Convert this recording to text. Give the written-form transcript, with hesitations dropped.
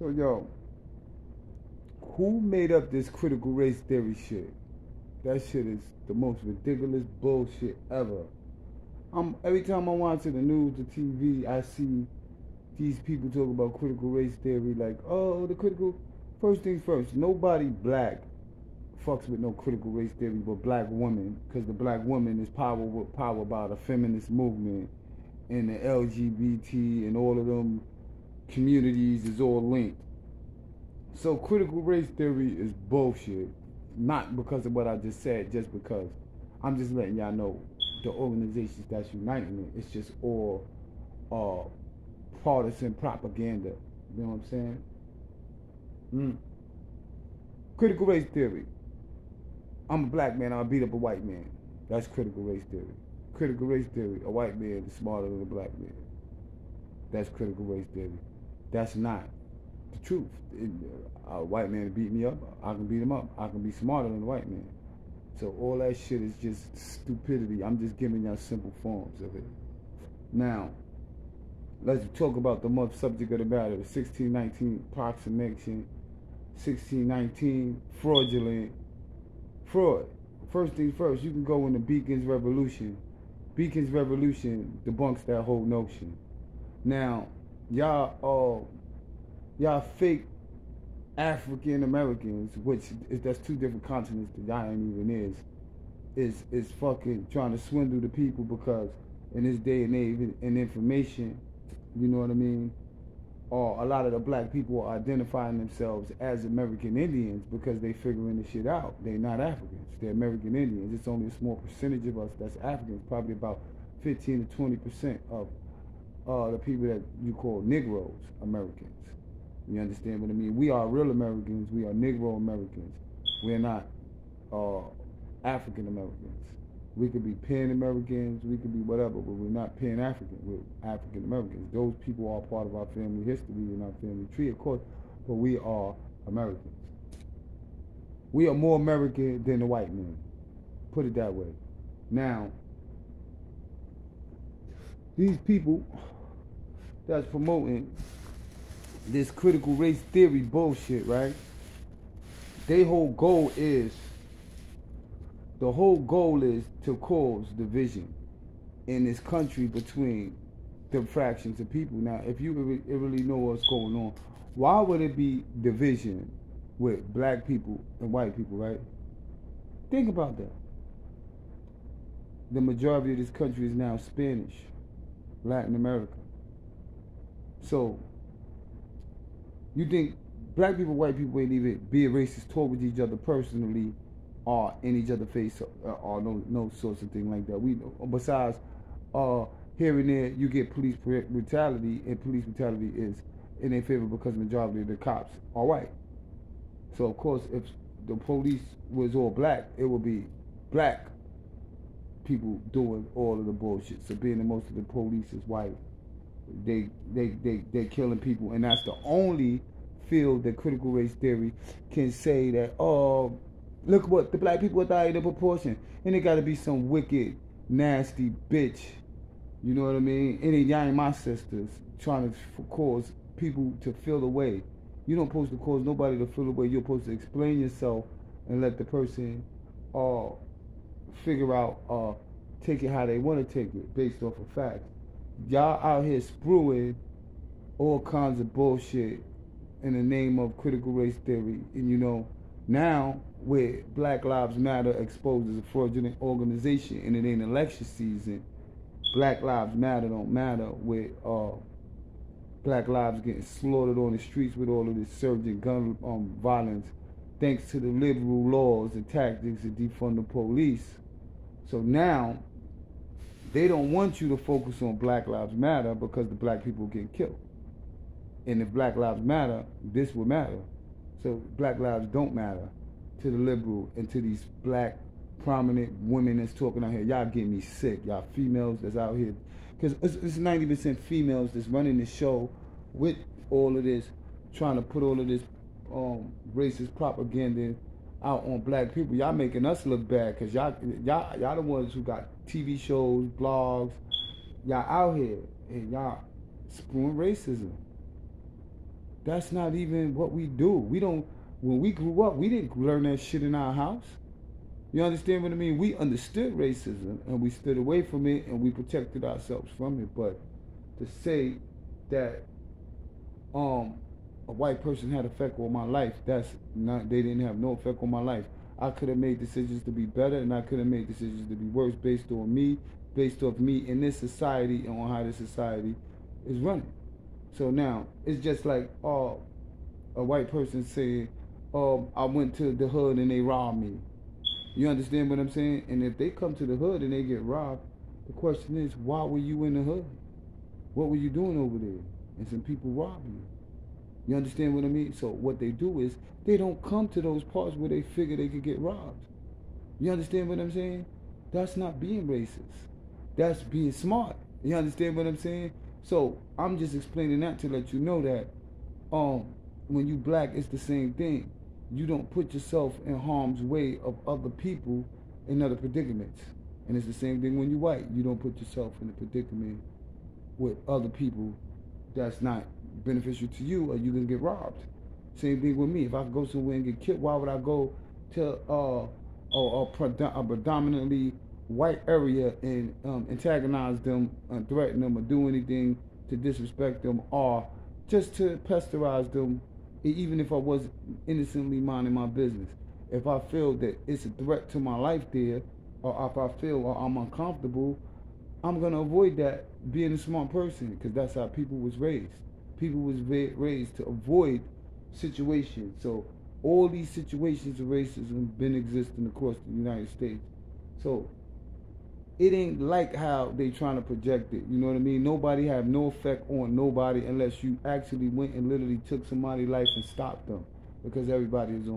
So yo, who made up this critical race theory shit? That shit is the most ridiculous bullshit ever. Every time I watch the news, the TV, I see these people talk about critical race theory like, oh, the critical. First things first, nobody black fucks with no critical race theory but black women, because the black woman is power by the feminist movement and the LGBT and all of them communities is all linked. So critical race theory is bullshit. Not because of what I just said, just because I'm just letting y'all know the organizations that's uniting it. It's just all partisan propaganda. You know what I'm saying? Critical race theory. I'm a black man, I'll beat up a white man. That's critical race theory. Critical race theory, a white man is smarter than a black man. That's critical race theory. That's not the truth. A white man beat me up, I can beat him up. I can be smarter than a white man. So all that shit is just stupidity. I'm just giving y'all simple forms of it. Now, let's talk about the month subject of the matter, the 1619 approximation, 1619 fraudulent fraud. First things first, you can go into Beacon's Revolution. Beacon's Revolution debunks that whole notion. Now, y'all fake African Americans, that's two different continents that y'all ain't even is fucking trying to swindle the people, because in this day and age and information, you know what I mean, or a lot of the black people are identifying themselves as American Indians because they figuring the shit out. They're not Africans. They're American Indians. It's only a small percentage of us that's Africans, probably about 15 to 20% of the people that you call Negroes Americans. You understand what I mean? We are real Americans. We are Negro Americans. We're not African Americans. We could be Pan Americans. We could be whatever, but we're not Pan African. We're African Americans. Those people are part of our family history and our family tree, of course, but we are Americans. We are more American than the white man. Put it that way. Now, these people that's promoting this critical race theory bullshit, right? The whole goal is to cause division in this country between the fractions of people. Now, if you really know what's going on, why would it be division with black people and white people, right? Think about that. The majority of this country is now Spanish, Latin America. So, you think black people, white people ain't even being racist towards each other personally or in each other's face or no sorts of thing like that. We know. Besides, here and there, you get police brutality, and police brutality is in their favor because the majority of the cops are white. So, of course, if the police was all black, it would be black people doing all of the bullshit. So, being that most of the police is white, they're killing people, and that's the only field that critical race theory can say that, oh, look what the black people are dying in proportion, and it got to be some wicked, nasty bitch, you know what I mean? It ain't my sisters trying to cause people to feel away. You don't supposed to cause nobody to feel away. You're supposed to explain yourself and let the person figure out, take it how they want to take it based off of facts. Y'all out here spewing all kinds of bullshit in the name of critical race theory. And you know, now with Black Lives Matter exposed as a fraudulent organization and it ain't election season, Black Lives Matter don't matter with Black lives getting slaughtered on the streets with all of this surging gun violence, thanks to the liberal laws and tactics to defund the police. So now they don't want you to focus on Black Lives Matter because the black people get killed. And if Black Lives Matter, this would matter. So Black lives don't matter to the liberal and to these black prominent women that's talking out here. Y'all get me sick. Y'all females that's out here. Because it's 90% females that's running the show with all of this, trying to put all of this racist propaganda out on black people. Y'all making us look bad because y'all the ones who got TV shows, blogs. Y'all out here and y'all spewing racism. That's not even what we do. We don't. When we grew up, we didn't learn that shit in our house. You understand what I mean? We understood racism and we stood away from it and we protected ourselves from it. But to say that a white person had effect on my life, that's not. They didn't have no effect on my life. I could have made decisions to be better and I could have made decisions to be worse based on me, based off me in this society and on how this society is running. So now it's just like a white person saying, I went to the hood and they robbed me. You understand what I'm saying? And if they come to the hood and they get robbed, the question is, why were you in the hood? What were you doing over there? And some people rob you. You understand what I mean? So what they do is they don't come to those parts where they figure they could get robbed. You understand what I'm saying? That's not being racist. That's being smart. You understand what I'm saying? So I'm just explaining that to let you know that when you black, it's the same thing. You don't put yourself in harm's way of other people in other predicaments. And it's the same thing when you're white. You don't put yourself in a predicament with other people that's not beneficial to you, or you can get robbed. Same thing with me. If I go somewhere and get killed, why would I go to a predominantly white area and antagonize them, threaten them, or do anything to disrespect them, or just to pasteurize them, even if I was innocently minding my business? If I feel that it's a threat to my life there, or if I feel or I'm uncomfortable, I'm going to avoid that being a smart person, because that's how people was raised. People was raised to avoid situations. So all these situations of racism been existing across the United States. So it ain't like how they trying to project it. You know what I mean? Nobody have no effect on nobody unless you actually went and literally took somebody's life and stopped them, because everybody is on